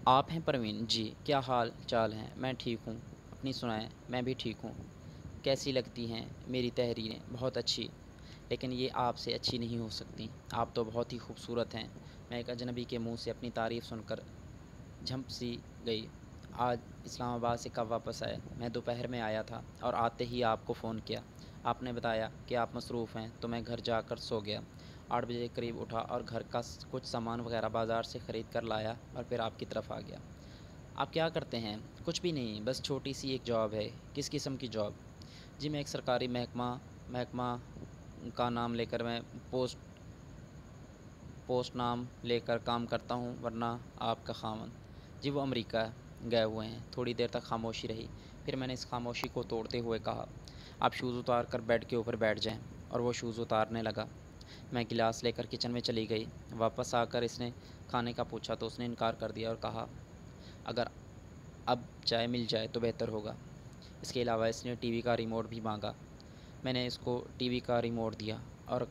آپ ہیں پروین جی، کیا حال چال ہیں؟ میں ٹھیک ہوں، اپنی سنائیں؟ میں بھی ٹھیک ہوں۔ کیسی لگتی ہیں میری تحریریں؟ بہت اچھی، لیکن یہ آپ سے اچھی نہیں ہو سکتی، آپ تو بہت ہی خوبصورت ہیں۔ میں ایک اجنبی کے منہ سے اپنی تعریف سن کر جھنپ سی گئی۔ آج اسلام آباد سے کب واپس آئے؟ میں دوپہر میں آیا تھا اور آتے ہی آپ کو فون کیا۔ آپ نے بتایا کہ آپ مصروف ہیں تو میں گھر جا کر سو گیا۔ 8 بجے قریب اٹھا اور گھر کا کچھ سامان وغیرہ بازار سے خرید کر لایا اور پھر آپ کی طرف آ گیا۔ آپ کیا کرتے ہیں؟ کچھ بھی نہیں، بس چھوٹی سی ایک جاب ہے۔ کس قسم کی جاب؟ جی میں ایک سرکاری محکمہ کا نام لے کر میں پوسٹ نام لے کر کام کرتا ہوں، ورنہ آپ کا خاوند؟ جی وہ امریکہ گئے ہوئے ہیں۔ تھوڑی دیر تک خاموشی رہی، پھر میں نے اس خاموشی کو توڑتے ہوئے کہا، آپ شوز اتار کر بیڈ کے اوپر بیٹھ جائیں، اور وہ شوز اتارنے لگا۔ میں گلاس لے کر کچن میں چلی گئی۔ واپس آ کر اس نے کھانے کا پوچھا تو اس نے انکار کر دیا اور کہا اگر اب چائے مل جائے تو بہتر ہوگا۔ اس کے علاوہ اس نے ٹی وی کا ریموٹ بھی مانگا۔ میں نے اس کو ٹی وی کا ریموٹ دیا اور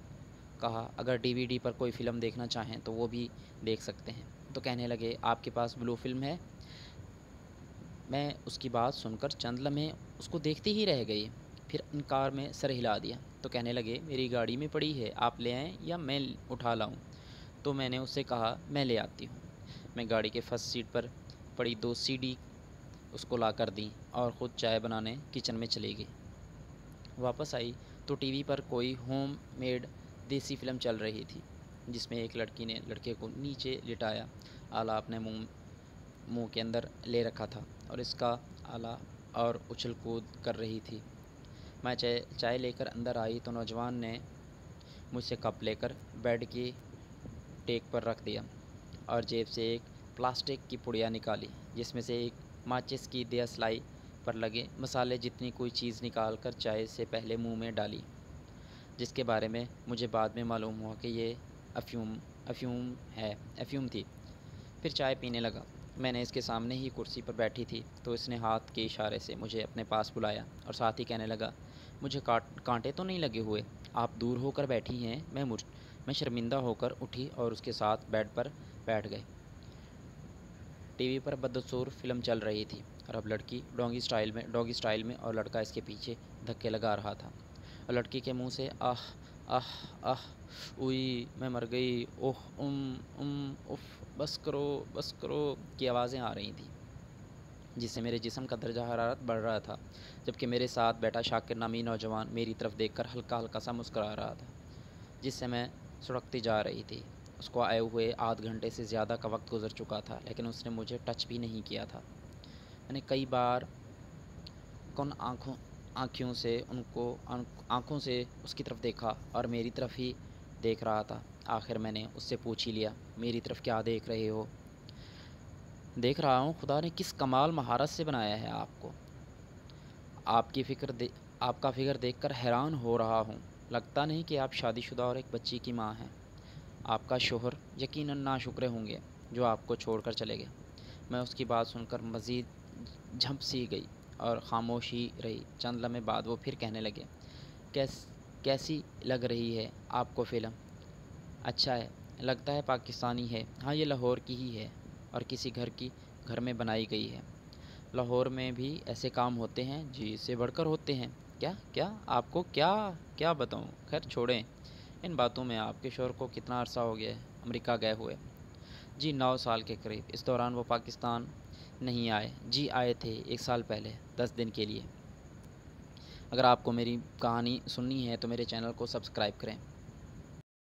کہا اگر ڈی وی ڈی پر کوئی فلم دیکھنا چاہیں تو وہ بھی دیکھ سکتے ہیں۔ تو کہنے لگے آپ کے پاس بلو فلم ہے؟ میں اس کی بات سن کر چند لمحے اس کو دیکھتی ہی رہ گئی، پھر انکار میں سر ہلا دیا۔ تو کہنے لگے میری گاڑی میں پڑی ہے، آپ لے آئیں یا میں اٹھا لاؤں؟ تو میں نے اس سے کہا میں لے آتی ہوں۔ میں گاڑی کے فرسٹ سیٹ پر پڑی 2 CD اس کو لا کر دیں اور خود چائے بنانے کچن میں چلی گئی۔ واپس آئی تو ٹی وی پر کوئی ہوم میڈ دیسی فلم چل رہی تھی، جس میں ایک لڑکی نے لڑکے کو نیچے لٹایا آلہ اپنے منہ کے اندر لے رکھا تھا اور اس کا آلہ اور اچھل کود کر رہی تھی۔ میں چائے لے کر اندر آئی تو نوجوان نے مجھ سے کپ لے کر بیڈ کی ٹیک پر رکھ دیا اور جیب سے ایک پلاسٹک کی پڑیا نکالی، جس میں سے ایک ماچس کی دیا سلائی پر لگے مسالے جتنی کوئی چیز نکال کر چائے سے پہلے منہ میں ڈالی، جس کے بارے میں مجھے بعد میں معلوم ہوا کہ یہ افیون تھی۔ پھر چائے پینے لگا۔ میں نے اس کے سامنے ہی کرسی پر بیٹھی تھی تو اس نے ہاتھ کے اشارے سے مجھے اپنے پاس بلایا اور ساتھ ہی کہنے لگا مجھے کانٹے تو نہیں لگے ہوئے؟ آپ دور ہو کر بیٹھی ہیں۔ میں شرمندہ ہو کر اٹھی اور اس کے ساتھ بیڈ پر بیٹھ گئے۔ ٹی وی پر بدسور فلم چل رہی تھی اور اب لڑکی ڈوگی سٹائل میں اور لڑکا اس کے پیچھے دھکے لگا رہا تھا اور لڑکی کے منہ سے آہ آہ آہ، اوئی میں مر گئی، اوہ اف، بس کرو کی آوازیں آ رہی تھیں، جس سے میرے جسم کا درجہ حرارت بڑھ رہا تھا، جبکہ میرے ساتھ بیٹھا شاکر نامی نوجوان میری طرف دیکھ کر ہلکا ہلکا سا مسکرا رہا تھا، جس سے میں سڑکتی جا رہی تھی۔ اس کو آئے ہوئے آدھ گھنٹے سے زیادہ کا وقت گزر چکا تھا، لیکن اس نے مجھے ٹچ بھی نہیں کیا تھا۔ میں نے کئی بار کن آنکھوں سے اس کی طرف دیکھا اور میری طرف ہی دیکھ رہا تھا۔ آخر میں نے اس سے پوچھ ہی لیا میری طرف کیا دیکھ رہے ہو؟ دیکھ رہا ہوں خدا نے کس کمال مہارت سے بنایا ہے آپ کو۔ آپ کا فگر دیکھ کر حیران ہو رہا ہوں۔ لگتا نہیں کہ آپ شادی شدہ اور ایک بچی کی ماں ہیں۔ آپ کا شوہر یقیناً ناشکرے ہوں گے جو آپ کو چھوڑ کر چلے گئے۔ میں اس کی بات سن کر مزید جھنپ سی گئی اور خاموش ہی رہی۔ چند لمحے بعد وہ پھر کہنے لگے کیسی لگ رہی ہے آپ کو فلم؟ اچھا ہے، لگتا ہے پاکستانی ہے۔ ہاں یہ لاہور کی ہی ہے اور کسی گھر میں بنائی گئی ہے۔ لاہور میں بھی ایسے کام ہوتے ہیں؟ جی اس سے بڑھ کر ہوتے ہیں۔ کیا آپ کو کیا بتاؤں؟ خیر چھوڑیں ان باتوں میں۔ آپ کے شوہر کو کتنا عرصہ ہو گیا ہے امریکہ گئے ہوئے؟ جی 9 سال کے قریب۔ اس دوران وہ پاکستان نہیں آئے؟ جی آئے تھے 1 سال پہلے 10 دن کے لیے۔ اگر آپ کو میری کہانی سننی ہے تو میرے چینل کو سبسکرائب کریں۔